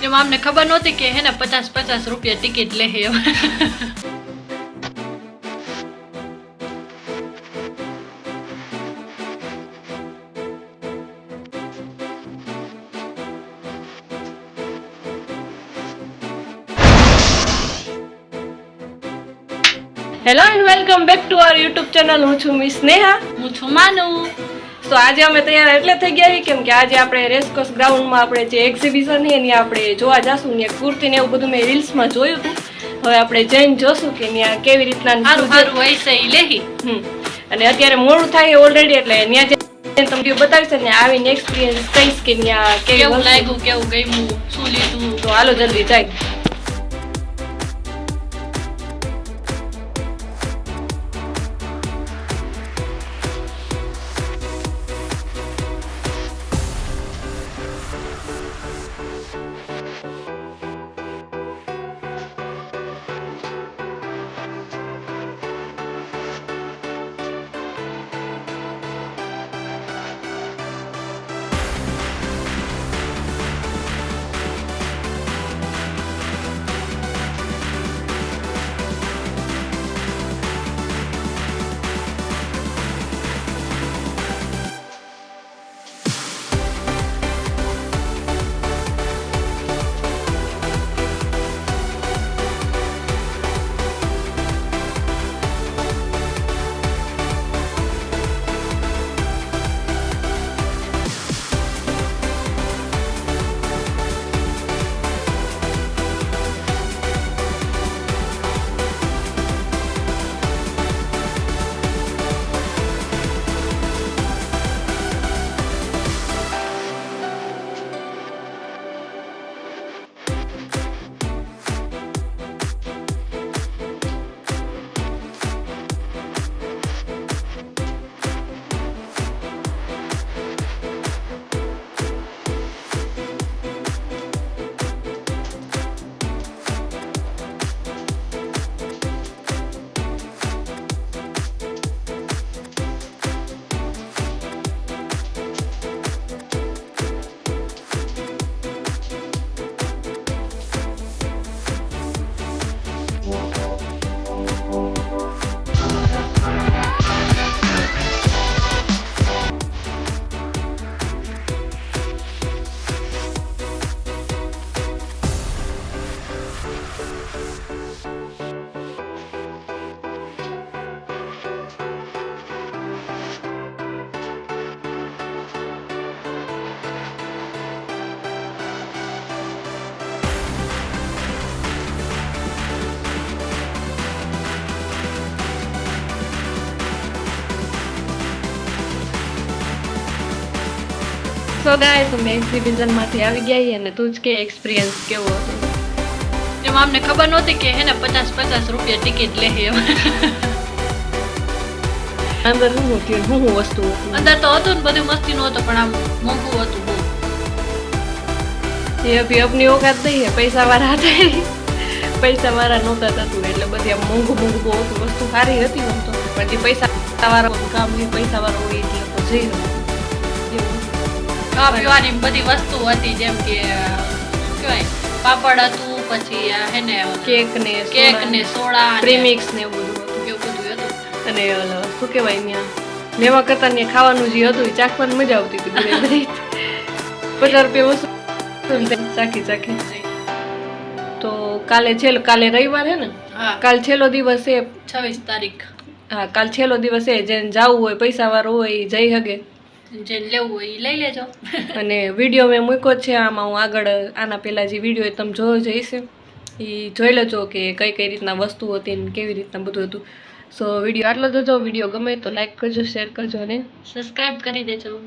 એમાં અમને ખબર નહોતી કે હે ને 50 રૂપિયા ટિકિટ લે હે. Hello and welcome back to our YouTube channel. હું છું મિસ નેહા. હું છું માનું. તો આજે અમે તૈયાર એટલે થઈ ગયા છીએ કેમ કે આજે આપણે રેસકોર્સ ગ્રાઉન્ડમાં આપણે જે એક્ઝિબિશન છે ને આપણે જોવા જશું ને કુર્તી ને એવું બધું મેં રીલ્સમાં જોયું હતું. હવે આપણે જઈને જોશું કે ત્યાં કેવી રીતના સારું હોય છે ઈ લેહી. અને અત્યારે મોડું થાય ઓલરેડી એટલે ત્યાં જઈને તમને બતાવીશ ને આવીને એક્સપિરિયન્સ કહીશ કે ત્યાં કેવું લાગ્યું, કેવું ગમ્યું, શું લીધું. તો હાલો જલ્દી જાય. સો ગાઈસ અમે એક્ઝિબિશન માંથી આવી ગયા છીએ અને તું જ કે એક્સપિરિયન્સ કેવો હતો? એમાં અમને ખબર નહોતી કે હે ને 50 રૂપિયા ટિકિટ લે હે. અંદર શું હતું, શું વસ્તુ અંદર તો હતું ને બધું મસ્તીનું હતું પણ આમ મોંઘું હતું બહુ. એ અભી अपनी औकात नहीं है, પૈસા વાળા હતા, પૈસા વાળા નહોતા થતું એટલે બધી આમ મોંઘું બહુ હતું. વસ્તુ સારી હતી આમ તો પણ જે પૈસા વાળા કામ છે, પૈસા વાળા હોય એટલે જઈ ખાવા પીવાની બધી વસ્તુ હતી જેમ કે શું કહેવાય પાપડ હતું, પછી હે ને કેક ને સોડા પ્રીમિક્સ ને એવું બધું હતું. અને શું કહેવાય ત્યાં લેવા કરતા ને ખાવાનું જે હતું એ ચાખવાની મજા આવતી હતી. બધી 50 રૂપિયા વસ્તુ ચાખી તો કાલે રવિવાર હે ને? હા, કાલ છેલ્લો દિવસ છે 26 તારીખ. હા, કાલ છેલ્લો દિવસ છે. જેને જવું હોય પૈસા વાળો હોય એ જઈ શકે, જે લેવું હોય એ લઈ લેજો. અને વિડીયો મેં મૂક્યો છે આમાં. હું આગળ આના પહેલાં જે વિડીયો તમે જોયો જઈશે એ જોઈ લેજો કે કઈ રીતના વસ્તુ હતી ને કેવી રીતના બધું હતું. સો વિડીયો આટલો જ હતો. વિડીયો ગમે તો લાઈક કરજો, શેર કરજો અને સબસ્ક્રાઇબ કરી દેજો.